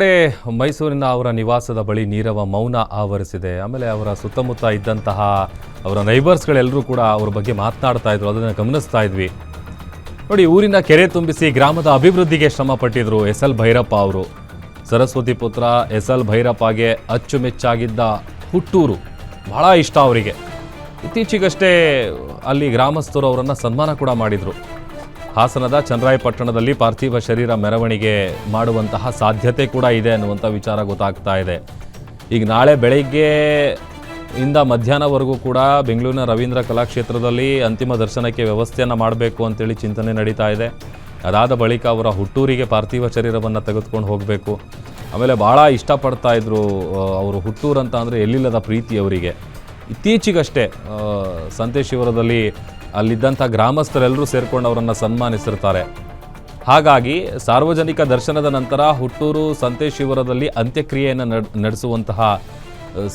ಕಡೆ ಮೈಸೂರಿನ ಅವರ ನಿವಾಸದ ಬಳಿ ನೀರವ ಮೌನ ಆವರಿಸಿದೆ. ಆಮೇಲೆ ಅವರ ಸುತ್ತಮುತ್ತ ಇದ್ದಂತಹ ಅವರ ನೈಬರ್ಸ್ಗಳೆಲ್ಲರೂ ಕೂಡ ಅವರ ಬಗ್ಗೆ ಮಾತನಾಡ್ತಾ ಇದ್ರು, ಅದನ್ನು ಗಮನಿಸ್ತಾ ಇದ್ವಿ. ನೋಡಿ, ಊರಿನ ಕೆರೆ ತುಂಬಿಸಿ ಗ್ರಾಮದ ಅಭಿವೃದ್ಧಿಗೆ ಶ್ರಮ ಪಟ್ಟಿದ್ರು ಎಸ್.ಎಲ್. ಭೈರಪ್ಪ ಅವರು. ಸರಸ್ವತಿ ಪುತ್ರ ಎಸ್.ಎಲ್. ಭೈರಪ್ಪಗೆ ಅಚ್ಚುಮೆಚ್ಚಾಗಿದ್ದ ಹುಟ್ಟೂರು ಬಹಳ ಇಷ್ಟ ಅವರಿಗೆ. ಇತ್ತೀಚೆಗಷ್ಟೇ ಅಲ್ಲಿ ಗ್ರಾಮಸ್ಥರು ಅವರನ್ನು ಸನ್ಮಾನ ಕೂಡ ಮಾಡಿದರು. ಹಾಸನದ ಚನ್ನರಾಯಪಟ್ಟಣದಲ್ಲಿ ಪಾರ್ಥಿವ ಶರೀರ ಮೆರವಣಿಗೆ ಮಾಡುವಂತಹ ಸಾಧ್ಯತೆ ಕೂಡ ಇದೆ ಅನ್ನುವಂಥ ವಿಚಾರ ಗೊತ್ತಾಗ್ತಾ ಇದೆ. ಈಗ ನಾಳೆ ಬೆಳಗ್ಗೆ ಇಂದ ಮಧ್ಯಾಹ್ನವರೆಗೂ ಕೂಡ ಬೆಂಗಳೂರಿನ ರವೀಂದ್ರ ಕಲಾಕ್ಷೇತ್ರದಲ್ಲಿ ಅಂತಿಮ ದರ್ಶನಕ್ಕೆ ವ್ಯವಸ್ಥೆಯನ್ನು ಮಾಡಬೇಕು ಅಂತೇಳಿ ಚಿಂತನೆ ನಡೀತಾ ಇದೆ. ಅದಾದ ಬಳಿಕ ಅವರ ಹುಟ್ಟೂರಿಗೆ ಪಾರ್ಥಿವ ಶರೀರವನ್ನು ತೆಗೆದುಕೊಂಡು ಹೋಗಬೇಕು. ಆಮೇಲೆ ಭಾಳ ಇಷ್ಟಪಡ್ತಾ ಇದ್ರು ಅವರು. ಹುಟ್ಟೂರು ಅಂತ ಅಂದರೆ ಎಲ್ಲಿಲ್ಲದ ಪ್ರೀತಿ ಅವರಿಗೆ. ಇತ್ತೀಚೆಗಷ್ಟೇ ಸಂತೇಶಿವರದಲ್ಲಿ ಅಲ್ಲಿದ್ದಂಥ ಗ್ರಾಮಸ್ಥರೆಲ್ಲರೂ ಸೇರಿಕೊಂಡು ಅವರನ್ನು ಸನ್ಮಾನಿಸಿರ್ತಾರೆ. ಹಾಗಾಗಿ ಸಾರ್ವಜನಿಕ ದರ್ಶನದ ನಂತರ ಹುಟ್ಟೂರು ಸಂತೇಶಿವರದಲ್ಲಿ ಅಂತ್ಯಕ್ರಿಯೆಯನ್ನು ನಡೆಸುವಂತಹ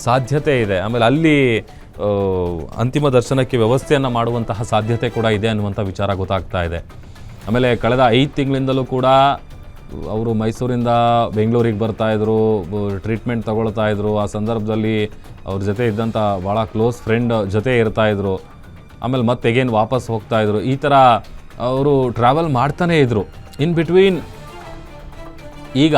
ಸಾಧ್ಯತೆ ಇದೆ. ಆಮೇಲೆ ಅಲ್ಲಿ ಅಂತಿಮ ದರ್ಶನಕ್ಕೆ ವ್ಯವಸ್ಥೆಯನ್ನು ಮಾಡುವಂತಹ ಸಾಧ್ಯತೆ ಕೂಡ ಇದೆ ಅನ್ನುವಂಥ ವಿಚಾರ ಗೊತ್ತಾಗ್ತಾ ಇದೆ. ಆಮೇಲೆ ಕಳೆದ 5 ತಿಂಗಳಿಂದಲೂ ಕೂಡ ಅವರು ಮೈಸೂರಿಂದ ಬೆಂಗಳೂರಿಗೆ ಬರ್ತಾಯಿದ್ರು, ಟ್ರೀಟ್ಮೆಂಟ್ ತಗೊಳ್ತಾಯಿದ್ರು. ಆ ಸಂದರ್ಭದಲ್ಲಿ ಅವ್ರ ಜೊತೆ ಇದ್ದಂಥ ಭಾಳ ಕ್ಲೋಸ್ ಫ್ರೆಂಡ್ ಜೊತೆ ಇರ್ತಾಯಿದ್ರು. ಆಮೇಲೆ ಮತ್ತೆ ಅಗೇನ್ ವಾಪಸ್ ಹೋಗ್ತಾಯಿದ್ರು. ಈ ಥರ ಅವರು ಟ್ರಾವೆಲ್ ಮಾಡ್ತಾನೇ ಇದ್ದರು. ಇನ್ ಬಿಟ್ವೀನ್ ಈಗ